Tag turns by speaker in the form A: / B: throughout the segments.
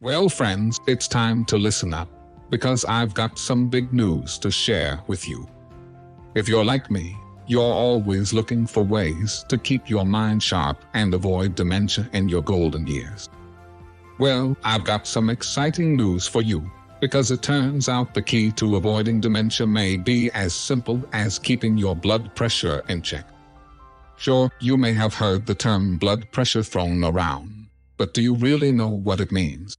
A: Well, friends, it's time to listen up, because I've got some big news to share with you. If you're like me, you're always looking for ways to keep your mind sharp and avoid dementia in your golden years. Well, I've got some exciting news for you, because it turns out the key to avoiding dementia may be as simple as keeping your blood pressure in check. Sure, you may have heard the term blood pressure thrown around, but do you really know what it means?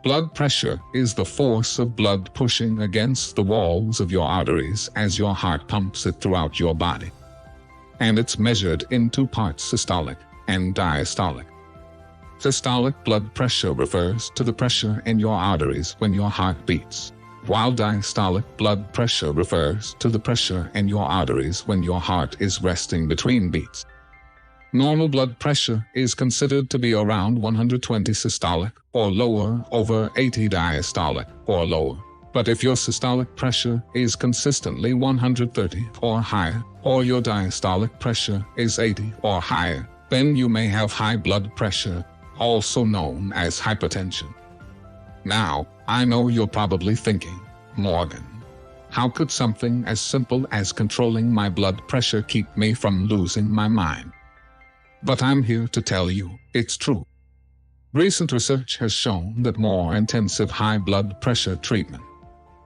A: Blood pressure is the force of blood pushing against the walls of your arteries as your heart pumps it throughout your body. And it's measured in two parts, systolic and diastolic. Systolic blood pressure refers to the pressure in your arteries when your heart beats, while diastolic blood pressure refers to the pressure in your arteries when your heart is resting between beats. Normal blood pressure is considered to be around 120 systolic or lower over 80 diastolic or lower. But if your systolic pressure is consistently 130 or higher, or your diastolic pressure is 80 or higher, then you may have high blood pressure, also known as hypertension. Now, I know you're probably thinking, Morgan, how could something as simple as controlling my blood pressure keep me from losing my mind? But I'm here to tell you, it's true. Recent research has shown that more intensive high blood pressure treatment,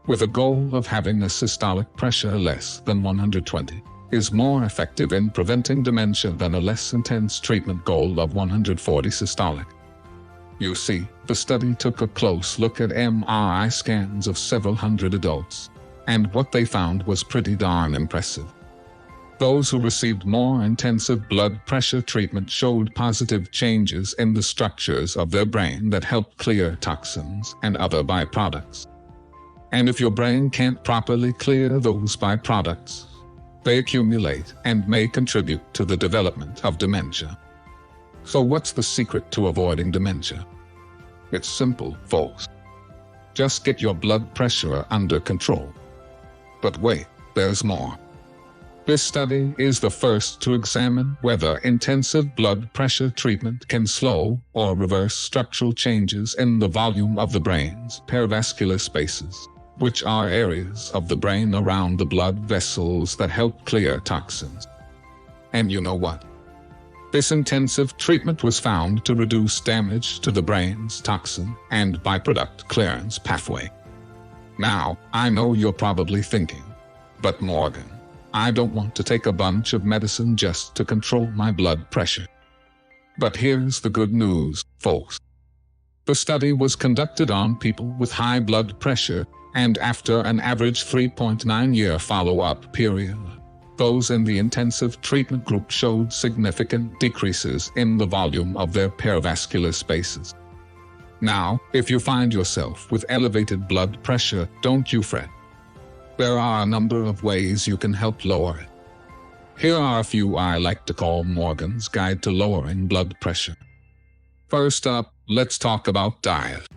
A: with a goal of having a systolic pressure less than 120, is more effective in preventing dementia than a less intense treatment goal of 140 systolic. You see, the study took a close look at MRI scans of several hundred adults, and what they found was pretty darn impressive. Those who received more intensive blood pressure treatment showed positive changes in the structures of their brain that help clear toxins and other byproducts. And if your brain can't properly clear those byproducts, they accumulate and may contribute to the development of dementia. So what's the secret to avoiding dementia? It's simple, folks. Just get your blood pressure under control. But wait, there's more. This study is the first to examine whether intensive blood pressure treatment can slow or reverse structural changes in the volume of the brain's perivascular spaces, which are areas of the brain around the blood vessels that help clear toxins. And you know what? This intensive treatment was found to reduce damage to the brain's toxin and byproduct clearance pathway. Now, I know you're probably thinking, but Morgan, I don't want to take a bunch of medicine just to control my blood pressure. But here's the good news, folks. The study was conducted on people with high blood pressure, and after an average 3.9-year follow-up period, those in the intensive treatment group showed significant decreases in the volume of their perivascular spaces. Now, if you find yourself with elevated blood pressure, don't you fret. There are a number of ways you can help lower it. Here are a few I like to call Morgan's Guide to Lowering Blood Pressure. First up, let's talk about diet.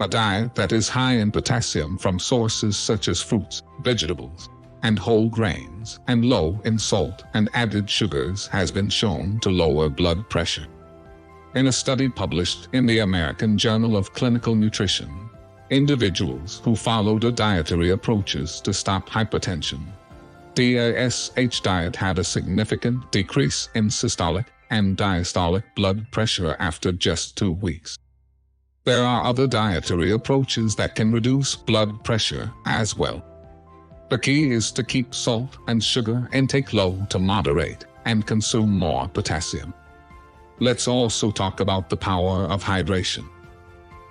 A: A diet that is high in potassium from sources such as fruits, vegetables, and whole grains, and low in salt and added sugars has been shown to lower blood pressure. In a study published in the American Journal of Clinical Nutrition, individuals who followed dietary approaches to stop hypertension, DISH diet had a significant decrease in systolic and diastolic blood pressure after just 2 weeks. There are other dietary approaches that can reduce blood pressure as well. The key is to keep salt and sugar intake low to moderate and consume more potassium. Let's also talk about the power of hydration.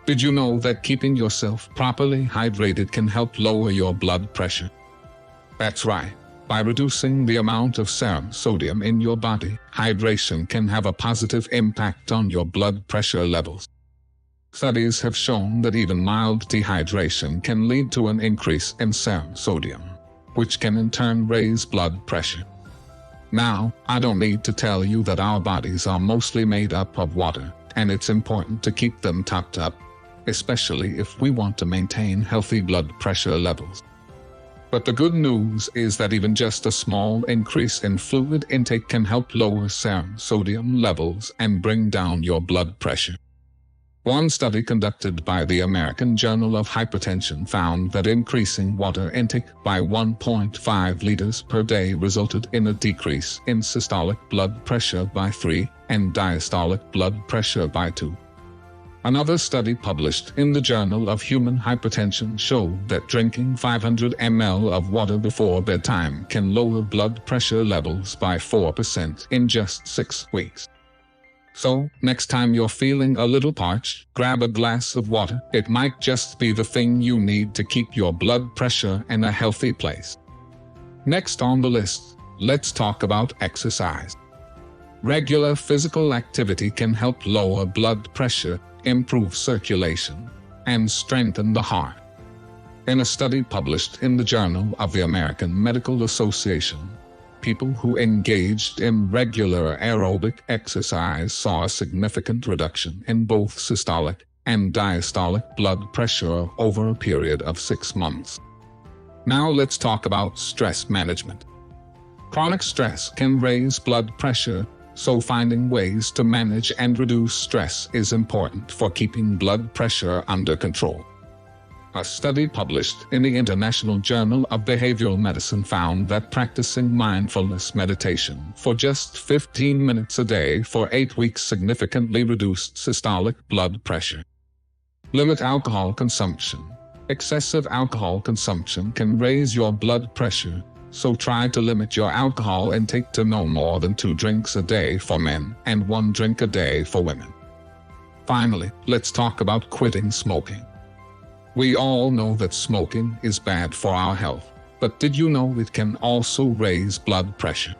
A: Did you know that keeping yourself properly hydrated can help lower your blood pressure? That's right. By reducing the amount of serum sodium in your body, hydration can have a positive impact on your blood pressure levels. Studies have shown that even mild dehydration can lead to an increase in serum sodium, which can in turn raise blood pressure. Now, I don't need to tell you that our bodies are mostly made up of water, and it's important to keep them topped up, especially if we want to maintain healthy blood pressure levels. But the good news is that even just a small increase in fluid intake can help lower serum sodium levels and bring down your blood pressure. One study conducted by the American Journal of Hypertension found that increasing water intake by 1.5 liters per day resulted in a decrease in systolic blood pressure by 3 and diastolic blood pressure by 2. Another study published in the Journal of Human Hypertension showed that drinking 500 ml of water before bedtime can lower blood pressure levels by 4% in just 6 weeks. So, next time you're feeling a little parched, grab a glass of water. It might just be the thing you need to keep your blood pressure in a healthy place. Next on the list, let's talk about exercise. Regular physical activity can help lower blood pressure, improve circulation, and strengthen the heart. In a study published in the Journal of the American Medical Association, people who engaged in regular aerobic exercise saw a significant reduction in both systolic and diastolic blood pressure over a period of 6 months. Now let's talk about stress management. Chronic stress can raise blood pressure, so finding ways to manage and reduce stress is important for keeping blood pressure under control. A study published in the International Journal of Behavioral Medicine found that practicing mindfulness meditation for just 15 minutes a day for 8 weeks significantly reduced systolic blood pressure. Limit alcohol consumption. Excessive alcohol consumption can raise your blood pressure, so try to limit your alcohol intake to no more than 2 drinks a day for men and 1 drink a day for women. Finally, let's talk about quitting smoking. We all know that smoking is bad for our health, but did you know it can also raise blood pressure?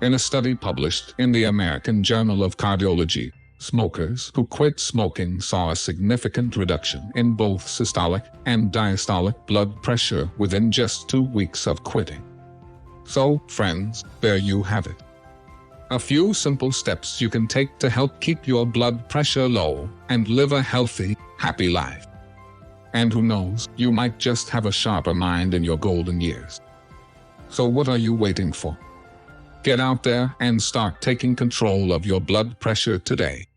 A: In a study published in the American Journal of Cardiology, smokers who quit smoking saw a significant reduction in both systolic and diastolic blood pressure within just 2 weeks of quitting. So, friends, there you have it. A few simple steps you can take to help keep your blood pressure low and live a healthy, happy life. And who knows, you might just have a sharper mind in your golden years. So what are you waiting for? Get out there and start taking control of your blood pressure today.